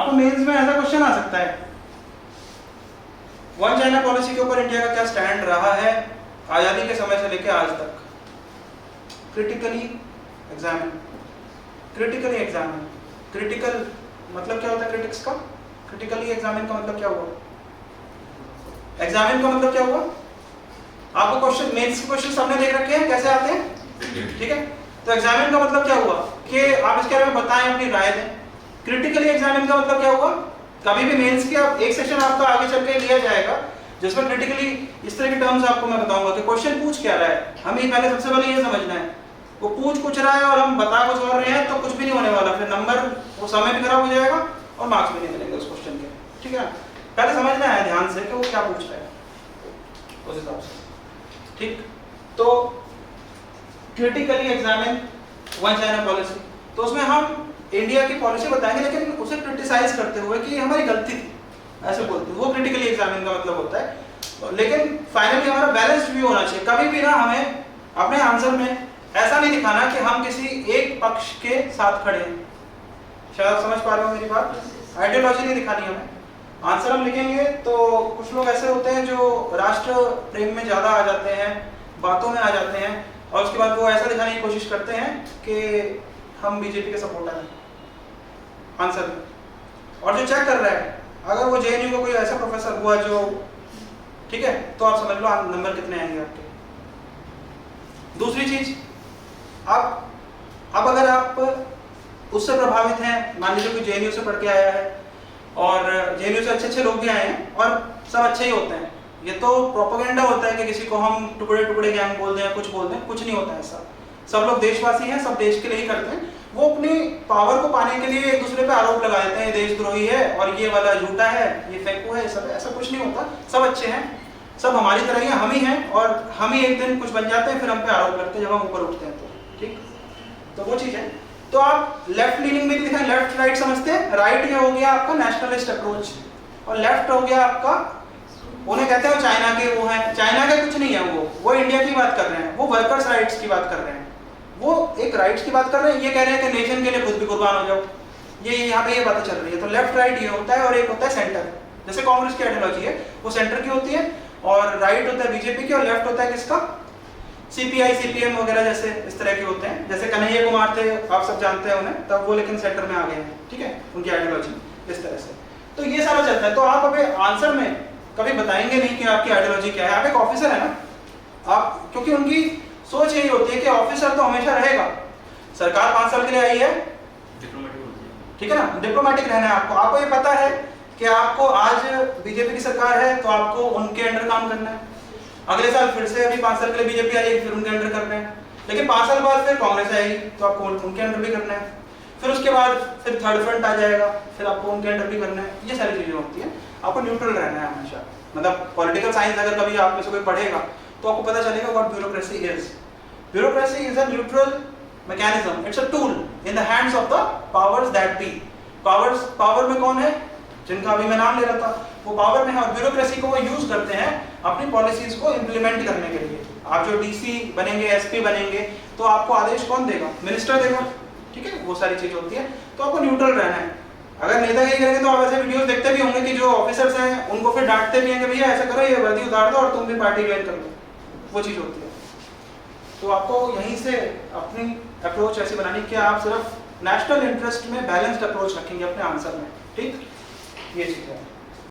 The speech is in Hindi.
आपको मेंस में ऐसा क्वेश्चन आ सकता है, वन चाइना पॉलिसी के ऊपर इंडिया का क्या स्टैंड रहा है आजादी के समय से लेकर आज तक। Critically examine, critically examine, critical मतलब क्या होता है क्रिटिक्स का, क्रिटिकली एग्जामिन का मतलब क्या हुआ, एग्जामिन का मतलब क्या हुआ। आपको क्वेश्चन मेंस के क्वेश्चन सामने देख रखे हैं कैसे आते हैं, ठीक है। तो एग्जामिन का मतलब क्या हुआ कि आप इसके बारे में बताएं, अपनी राय दें। क्रिटिकली एग्जामिन का मतलब क्या हुआ, कभी भी मेंस के आप एक सेशन आपका आगे चल के लिया जाएगा जिसमें क्रिटिकली इस तरह के टर्म्स आपको मैं बताऊंगा कि क्वेश्चन पूछ क्या रहा है। हमें पहले सबसे पहले ये समझना है, वो पूछ कुछ रहा है और हम बता कुछ और रहे हैं तो कुछ भी नहीं होने वाला, फिर नंबर वो समय भी खराब हो जाएगा और मार्क्स भी नहीं मिलेंगे उस क्वेश्चन के, ठीक है। पहले समझना है ध्यान से कि वो क्या पूछ रहा है उस हिसाब से, ठीक। तो critically examine one China policy, तो उसमें हम इंडिया की पॉलिसी बताएंगे लेकिन उसे क्रिटिसाइज करते हुए कि हमारी गलती थी, ऐसे बोलते हैं, वो क्रिटिकली एग्जामिन का मतलब होता है। लेकिन फाइनली हमारा बैलेंस्ड व्यू होना चाहिए, कभी भी ना हमें अपने आंसर में ऐसा नहीं दिखाना कि हम किसी एक पक्ष के साथ खड़े हैं। शायद आप समझ पा रहे हो मेरी बात, आइडियोलॉजी नहीं दिखानी हमें। आंसर हम लिखेंगे तो कुछ लोग ऐसे होते हैं जो राष्ट्र प्रेम में ज्यादा आ जाते हैं, बातों में आ जाते हैं और उसके बाद वो ऐसा दिखाने की कोशिश करते हैं कि हम बीजेपी के सपोर्टर हैं आंसर में। और जो चेक कर रहा है, अगर वो जेएनयू का कोई ऐसा प्रोफेसर हुआ जो, ठीक है, तो आप समझ लो नंबर कितने आएंगे आपके। दूसरी चीज, अब अगर आप उससे प्रभावित हैं, मान लीजिए कोई जेएनयू से पढ़ के आया है और जेएनयू से अच्छे अच्छे लोग भी आए हैं और सब अच्छे ही होते हैं, ये तो प्रोपेगेंडा होता है कि किसी को हम टुकड़े टुकड़े गैंग बोल दें, कुछ बोल दें, कुछ नहीं होता है ऐसा। सब लोग देशवासी हैं, सब देश के लिए ही करते हैं। वो अपनी पावर को पाने के लिए एक दूसरे पे आरोप लगा देते हैं, देशद्रोही है और ये वाला झूठा है, ये फेंकू है, सब ऐसा कुछ नहीं होता। सब अच्छे हैं, सब हमारी तरह ही हम ही हैं और हम ही एक दिन कुछ बन जाते हैं, फिर हम पे आरोप लगते हैं जब हम ऊपर उठते हैं तो, ठीक। तो वो चीज है। तो आप लेफ्ट लीनिंग में दिखाएं, लेफ्ट राइट समझते हैं। राइट ये हो गया आपका नेशनलिस्ट अप्रोच और लेफ्ट हो गया आपका, उन्हें कहते हैं चाइना के, वो है चाइना के कुछ नहीं है, वो इंडिया की बात कर रहे हैं, वो वर्कर्स राइट्स की बात कर रहे हैं, वो एक राइट्स की बात कर रहे हैं। ये कह रहे हैं कि नेशन के लिए खुद भी कुर्बान हो जाओ, ये यहाँ पे ये बातें चल रही है। तो लेफ्ट राइट ये होता है और एक होता है सेंटर, जैसे कांग्रेस की आइडियोलॉजी है वो सेंटर की होती है और राइट होता है बीजेपी की और लेफ्ट होता है किसका, सीपीआई सीपीएम वगैरह जैसे इस तरह के होते हैं। जैसे कन्हैया कुमार थे, आप सब जानते हैं उन्हें, तब वो लेकिन सेंटर में आ गए हैं, ठीक है, उनकी आइडियोलॉजी इस तरह से। तो ये सारा चलता है। तो आप अभी आंसर में कभी बताएंगे नहीं कि आपकी आइडियोलॉजी क्या है। आप एक ऑफिसर है ना, आप, क्योंकि उनकी सोच यही होती है कि ऑफिसर तो हमेशा रहेगा, सरकार 5 साल के लिए आई है, ठीक है ना, डिप्लोमेटिक रहना है आपको। आपको ये पता है कि आपको आज बीजेपी की सरकार है तो आपको उनके अंडर काम करना है, अगले साल फिर से अभी 5 साल के लिए बीजेपी आएगी फिर उनके अंडर करना है, लेकिन 5 साल बाद फिर कांग्रेस आएगी तो आपको उनके अंडर भी करना है, फिर उसके बाद फिर थर्ड फ्रंट आ जाएगा, फिर आपको उनके अंडर भी करना है। ये सारी चीजें होती हैं। आपको न्यूट्रल रहना है हमेशा, मतलब पॉलिटिकल साइंस अगर कभी आप में से कोई पढ़ेगा तो आपको पता चलेगा what bureaucracy is. Bureaucracy is a neutral mechanism. It's a tool in the hands of the powers that be. Power में कौन है, जिनका अभी मैं नाम ले रहा था, वो पावर में है और ब्यूरोक्रेसी को वो यूज करते हैं अपनी पॉलिसीज को इम्प्लीमेंट करने के लिए। आप जो डीसी बनेंगे, एसपी बनेंगे, तो आपको आदेश कौन देगा, मिनिस्टर देगा, ठीक है, वो सारी चीज होती है। तो आपको न्यूट्रल रहना है। अगर नेतागिरी करेंगे तो आप ऐसे वीडियोस देखते भी होंगे कि जो ऑफिसर्स हैं उनको फिर डांटते भी हैं कि भैया ऐसा करो, ये वर्दी उतार दो और तुम भी पार्टी ज्वाइन कर लो, वो चीज होती है। तो आपको यहीं से अपनी अप्रोच ऐसी बनानी कि आप सिर्फ नेशनल इंटरेस्ट में बैलेंस्ड अप्रोच रखेंगे अपने आंसर में, ठीक, ये चीज है।